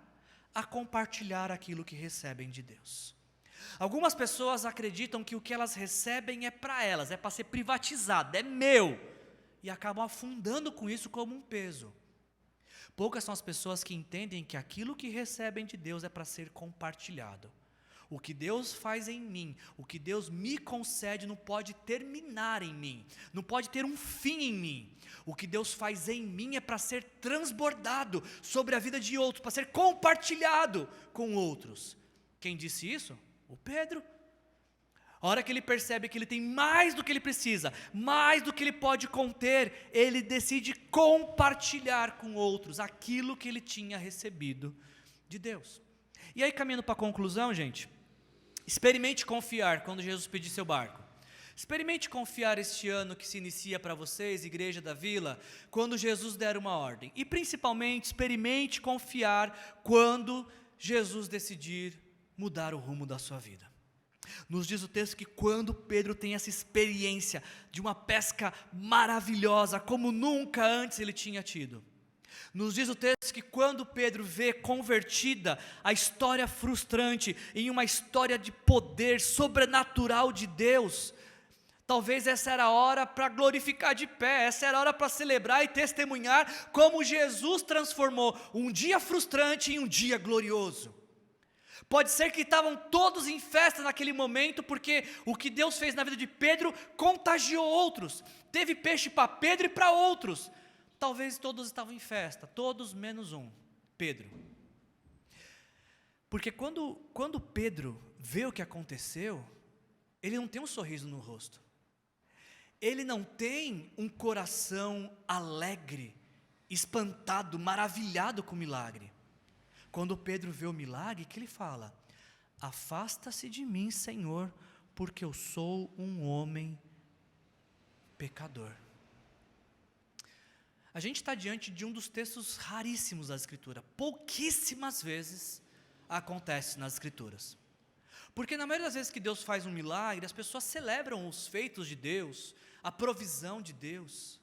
a compartilhar aquilo que recebem de Deus. Algumas pessoas acreditam que o que elas recebem é para elas, é para ser privatizado, é meu, e acabam afundando com isso como um peso. Poucas são as pessoas que entendem que aquilo que recebem de Deus é para ser compartilhado. O que Deus faz em mim, o que Deus me concede não pode terminar em mim, não pode ter um fim em mim. O que Deus faz em mim é para ser transbordado sobre a vida de outros, para ser compartilhado com outros. Quem disse isso? O Pedro. A hora que ele percebe que ele tem mais do que ele precisa, mais do que ele pode conter, ele decide compartilhar com outros aquilo que ele tinha recebido de Deus. E aí, caminhando para a conclusão, gente, experimente confiar quando Jesus pedir seu barco. Experimente confiar este ano que se inicia para vocês, Igreja da Vila, quando Jesus der uma ordem. E principalmente, experimente confiar quando Jesus decidir mudar o rumo da sua vida. Nos diz o texto que quando Pedro tem essa experiência de uma pesca maravilhosa, como nunca antes ele tinha tido. Nos diz o texto que quando Pedro vê convertida a história frustrante em uma história de poder sobrenatural de Deus, talvez essa era a hora para glorificar de pé, essa era a hora para celebrar e testemunhar como Jesus transformou um dia frustrante em um dia glorioso. Pode ser que estavam todos em festa naquele momento, porque o que Deus fez na vida de Pedro contagiou outros. Teve peixe para Pedro e para outros. Talvez todos estavam em festa, todos menos um, Pedro. Porque quando Pedro vê o que aconteceu, ele não tem um sorriso no rosto. Ele não tem um coração alegre, espantado, maravilhado com o milagre. Quando Pedro vê o milagre, o que ele fala? Afasta-se de mim, Senhor, porque eu sou um homem pecador. A gente está diante de um dos textos raríssimos da Escritura. Pouquíssimas vezes acontece nas Escrituras. Porque na maioria das vezes que Deus faz um milagre, as pessoas celebram os feitos de Deus, a provisão de Deus.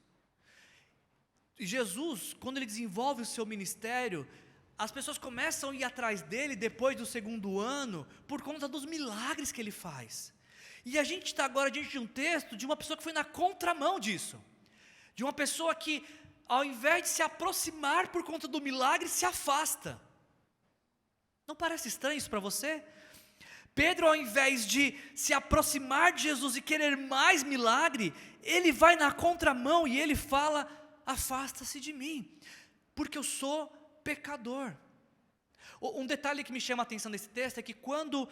E Jesus, quando ele desenvolve o seu ministério, as pessoas começam a ir atrás dele depois do segundo ano, por conta dos milagres que ele faz. E a gente está agora diante de um texto de uma pessoa que foi na contramão disso. De uma pessoa que, ao invés de se aproximar por conta do milagre, se afasta. Não parece estranho isso para você? Pedro, ao invés de se aproximar de Jesus e querer mais milagre, ele vai na contramão e ele fala: afasta-se de mim, porque eu sou pecador. Um detalhe que me chama a atenção nesse texto é que quando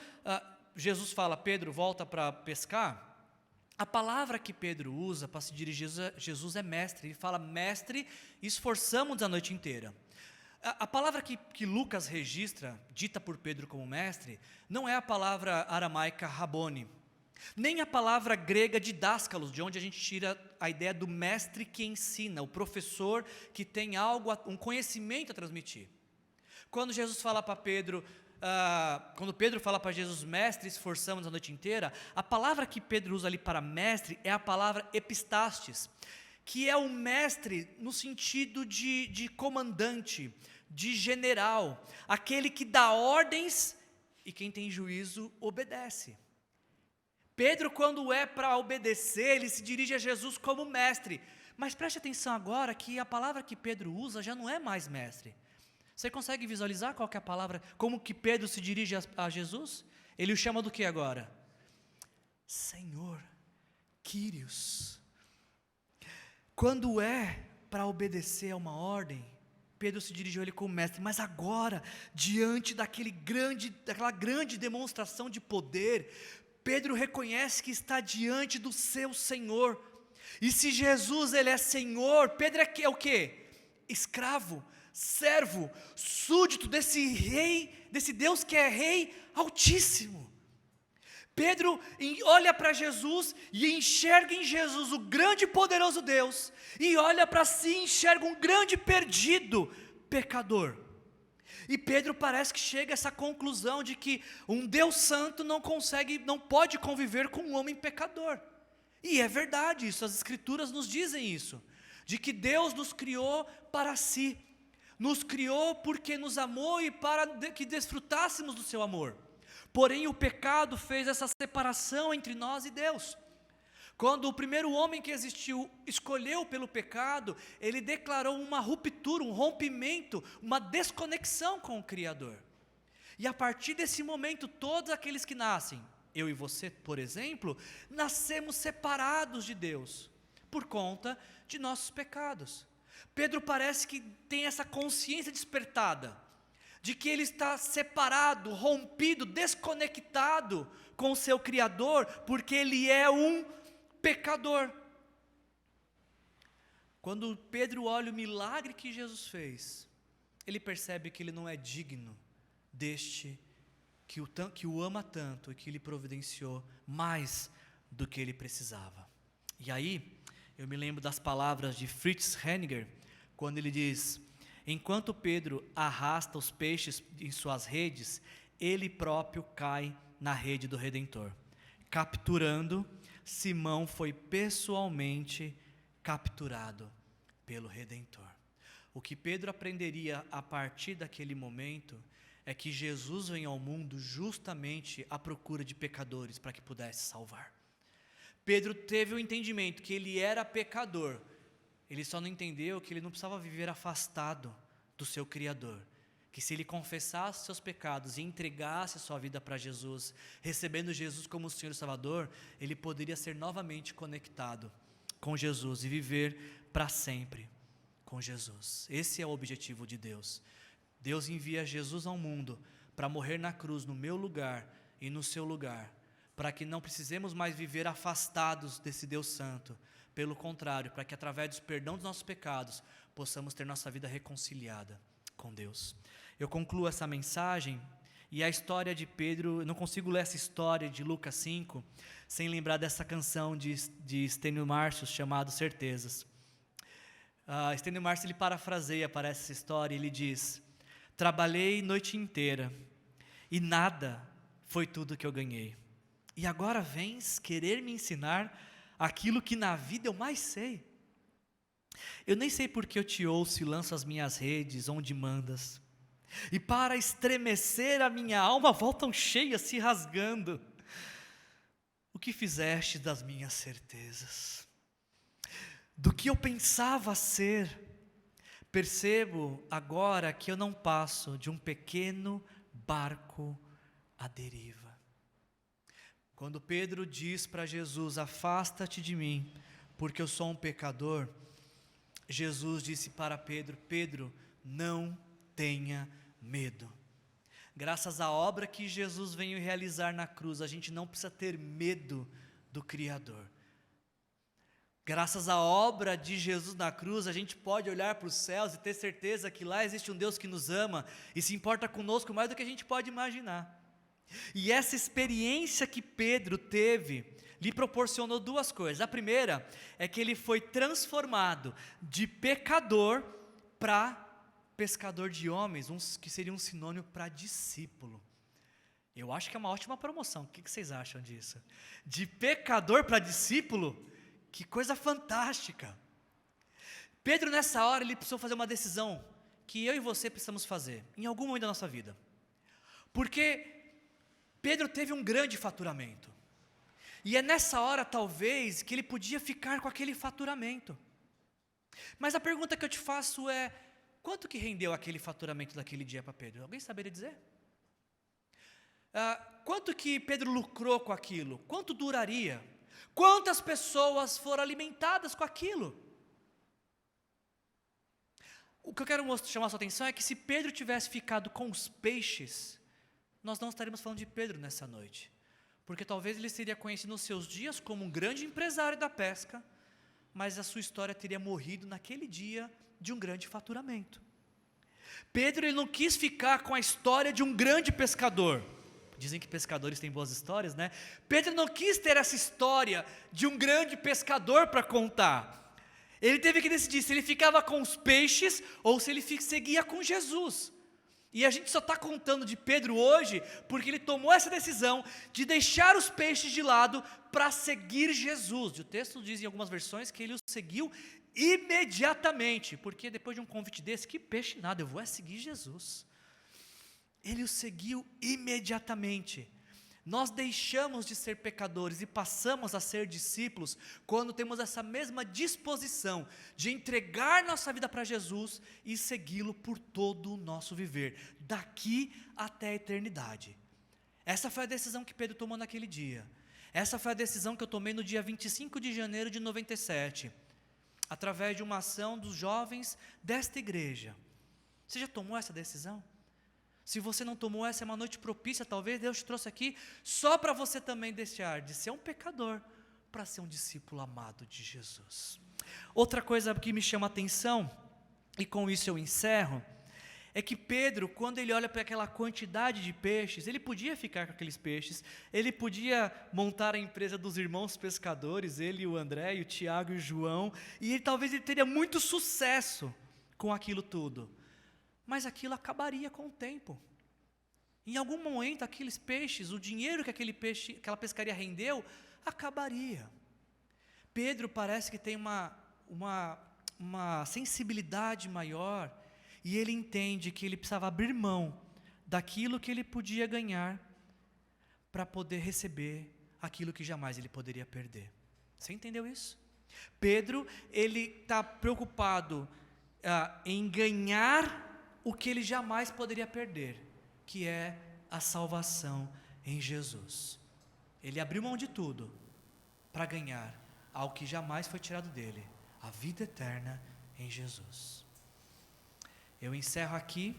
Jesus fala, Pedro, volta para pescar, a palavra que Pedro usa para se dirigir a Jesus é mestre. Ele fala, mestre, esforçamos a noite inteira. A palavra que Lucas registra, dita por Pedro como mestre, não é a palavra aramaica rabone, nem a palavra grega didáscalos, de onde a gente tira a ideia do mestre que ensina, o professor que tem algo, um conhecimento a transmitir. Quando Jesus fala para Pedro, quando Pedro fala para Jesus, mestre, esforçamos a noite inteira, a palavra que Pedro usa ali para mestre é a palavra epistastes, que é o mestre no sentido de comandante, de general, aquele que dá ordens e quem tem juízo obedece. Pedro, quando é para obedecer, ele se dirige a Jesus como mestre. Mas preste atenção agora que a palavra que Pedro usa já não é mais mestre. Você consegue visualizar qual que é a palavra, como que Pedro se dirige a Jesus? Ele o chama do que agora? Senhor, Kyrios. Quando é para obedecer a uma ordem, Pedro se dirigiu a ele como mestre, mas agora, diante daquela grande demonstração de poder, Pedro reconhece que está diante do seu Senhor. E se Jesus ele é Senhor, Pedro é o quê? Escravo, servo, súdito desse rei, desse Deus que é rei altíssimo. Pedro olha para Jesus e enxerga em Jesus o grande e poderoso Deus, e olha para si e enxerga um grande perdido pecador. E Pedro parece que chega a essa conclusão de que um Deus santo não pode conviver com um homem pecador. E é verdade isso, as escrituras nos dizem isso, de que Deus nos criou para si, nos criou porque nos amou e para que desfrutássemos do seu amor. Porém o pecado fez essa separação entre nós e Deus. Quando o primeiro homem que existiu escolheu pelo pecado, ele declarou uma ruptura, um rompimento, uma desconexão com o Criador. E a partir desse momento, todos aqueles que nascem, eu e você, por exemplo, nascemos separados de Deus, por conta de nossos pecados. Pedro parece que tem essa consciência despertada, de que ele está separado, rompido, desconectado com o seu Criador, porque ele é um pecador. Quando Pedro olha o milagre que Jesus fez, ele percebe que ele não é digno deste que o ama tanto e que lhe providenciou mais do que ele precisava. E aí, eu me lembro das palavras de Fritz Henniger, quando ele diz: enquanto Pedro arrasta os peixes em suas redes, ele próprio cai na rede do Redentor. Capturando, Simão foi pessoalmente capturado pelo Redentor. O que Pedro aprenderia a partir daquele momento é que Jesus vem ao mundo justamente à procura de pecadores para que pudesse salvar. Pedro teve o entendimento que ele era pecador, ele só não entendeu que ele não precisava viver afastado do seu Criador, que se ele confessasse seus pecados e entregasse sua vida para Jesus, recebendo Jesus como o Senhor e Salvador, ele poderia ser novamente conectado com Jesus e viver para sempre com Jesus. Esse é o objetivo de Deus. Deus envia Jesus ao mundo para morrer na cruz no meu lugar e no seu lugar, para que não precisemos mais viver afastados desse Deus Santo. Pelo contrário, para que através do perdão dos nossos pecados, possamos ter nossa vida reconciliada com Deus. Eu concluo essa mensagem, e a história de Pedro, eu não consigo ler essa história de Lucas 5, sem lembrar dessa canção de Stênio Márcio, chamado Certezas. Stênio Márcio, ele parafraseia para essa história, ele diz: trabalhei noite inteira, e nada foi tudo que eu ganhei. E agora vens querer me ensinar aquilo que na vida eu mais sei. Eu nem sei porque eu te ouço e lanço as minhas redes onde mandas, e para estremecer a minha alma voltam cheias se rasgando. O que fizeste das minhas certezas? Do que eu pensava ser, percebo agora que eu não passo de um pequeno barco à deriva. Quando Pedro diz para Jesus: afasta-te de mim, porque eu sou um pecador, Jesus disse para Pedro: Pedro, não tenha medo. Graças à obra que Jesus veio realizar na cruz, a gente não precisa ter medo do Criador. Graças à obra de Jesus na cruz, a gente pode olhar para os céus e ter certeza que lá existe um Deus que nos ama e se importa conosco mais do que a gente pode imaginar. E essa experiência que Pedro teve, lhe proporcionou duas coisas. A primeira é que ele foi transformado de pecador para pescador de homens, que seria um sinônimo para discípulo. Eu acho que é uma ótima promoção. O que vocês acham disso? De pecador para discípulo? Que coisa fantástica. Pedro, nessa hora, ele precisou fazer uma decisão que eu e você precisamos fazer em algum momento da nossa vida. Porque Pedro teve um grande faturamento, e é nessa hora talvez que ele podia ficar com aquele faturamento. Mas a pergunta que eu te faço é: quanto que rendeu aquele faturamento daquele dia para Pedro? Alguém saberia dizer? Quanto que Pedro lucrou com aquilo? Quanto duraria? Quantas pessoas foram alimentadas com aquilo? O que eu quero chamar a sua atenção é que se Pedro tivesse ficado com os peixes, nós não estaríamos falando de Pedro nessa noite, porque talvez ele seria conhecido nos seus dias como um grande empresário da pesca, mas a sua história teria morrido naquele dia de um grande faturamento. Pedro, ele não quis ficar com a história de um grande pescador. Dizem que pescadores têm boas histórias, né? Pedro não quis ter essa história de um grande pescador para contar. Ele teve que decidir se ele ficava com os peixes ou se ele seguia com Jesus. E a gente só está contando de Pedro hoje porque ele tomou essa decisão de deixar os peixes de lado para seguir Jesus. O texto diz em algumas versões que ele o seguiu imediatamente, porque depois de um convite desse, que peixe nada, eu vou seguir Jesus. Ele o seguiu imediatamente. Nós deixamos de ser pecadores e passamos a ser discípulos quando temos essa mesma disposição de entregar nossa vida para Jesus e segui-lo por todo o nosso viver, daqui até a eternidade. Essa foi a decisão que Pedro tomou naquele dia. Essa foi a decisão que eu tomei no dia 25 de janeiro de 97, através de uma ação dos jovens desta igreja. Você já tomou essa decisão? Se você não tomou, essa é uma noite propícia, talvez Deus te trouxe aqui só para você também deixar de ser um pecador para ser um discípulo amado de Jesus. Outra coisa que me chama a atenção, e com isso eu encerro, é que Pedro, quando ele olha para aquela quantidade de peixes, ele podia ficar com aqueles peixes, ele podia montar a empresa dos irmãos pescadores, ele, o André, o Tiago e o João, e talvez ele teria muito sucesso com aquilo tudo, mas aquilo acabaria com o tempo. Em algum momento aqueles peixes, o dinheiro que aquela pescaria rendeu, acabaria. Pedro parece que tem uma sensibilidade maior, e ele entende que ele precisava abrir mão daquilo que ele podia ganhar para poder receber aquilo que jamais ele poderia perder. Você entendeu isso? Pedro, ele está preocupado em ganhar o que ele jamais poderia perder, que é a salvação em Jesus. Ele abriu mão de tudo para ganhar algo que jamais foi tirado dele, a vida eterna em Jesus. Eu encerro aqui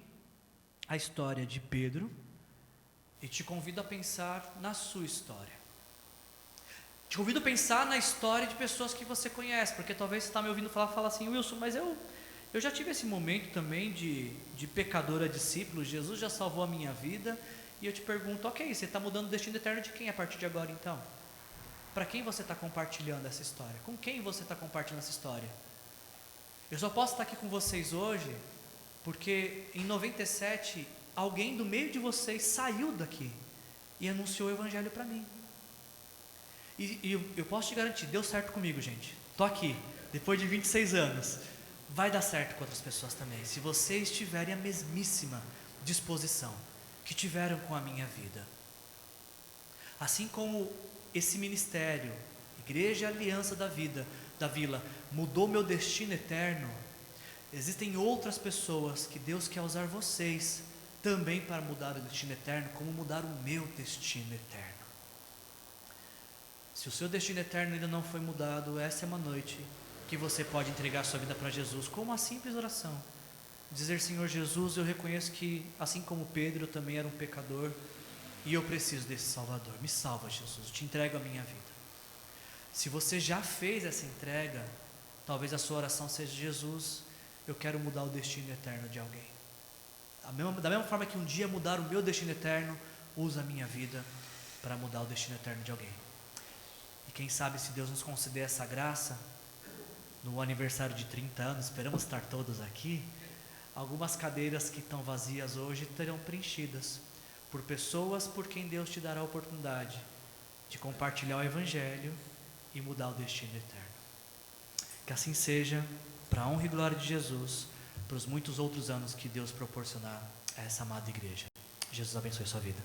a história de Pedro e te convido a pensar na sua história. Te convido a pensar na história de pessoas que você conhece, porque talvez você está me ouvindo fala assim, Wilson, mas eu já tive esse momento também de pecador a discípulo, Jesus já salvou a minha vida, e eu te pergunto, ok, você está mudando o destino eterno de quem a partir de agora então? Para quem você está compartilhando essa história? Com quem você está compartilhando essa história? Eu só posso estar aqui com vocês hoje porque em 97 alguém do meio de vocês saiu daqui e anunciou o evangelho para mim. E eu posso te garantir, deu certo comigo, gente. Estou aqui, depois de 26 anos. Vai dar certo com outras pessoas também, se vocês tiverem a mesmíssima disposição que tiveram com a minha vida. Assim como esse ministério, Igreja Aliança da Vila, mudou meu destino eterno, existem outras pessoas que Deus quer usar vocês também para mudar o destino eterno, como mudar o meu destino eterno. Se o seu destino eterno ainda não foi mudado, essa é uma noite que você pode entregar sua vida para Jesus com uma simples oração. Dizer, Senhor Jesus, eu reconheço que assim como Pedro, eu também era um pecador e eu preciso desse Salvador. Me salva, Jesus, eu te entrego a minha vida. Se você já fez essa entrega, talvez a sua oração seja, Jesus, eu quero mudar o destino eterno de alguém. Da mesma forma que um dia mudar o meu destino eterno, usa a minha vida para mudar o destino eterno de alguém. E quem sabe, se Deus nos conceder essa graça, no aniversário de 30 anos, esperamos estar todos aqui, algumas cadeiras que estão vazias hoje terão preenchidas por pessoas por quem Deus te dará a oportunidade de compartilhar o Evangelho e mudar o destino eterno. Que assim seja, para a honra e glória de Jesus, para os muitos outros anos que Deus proporcionar a essa amada igreja. Jesus abençoe a sua vida.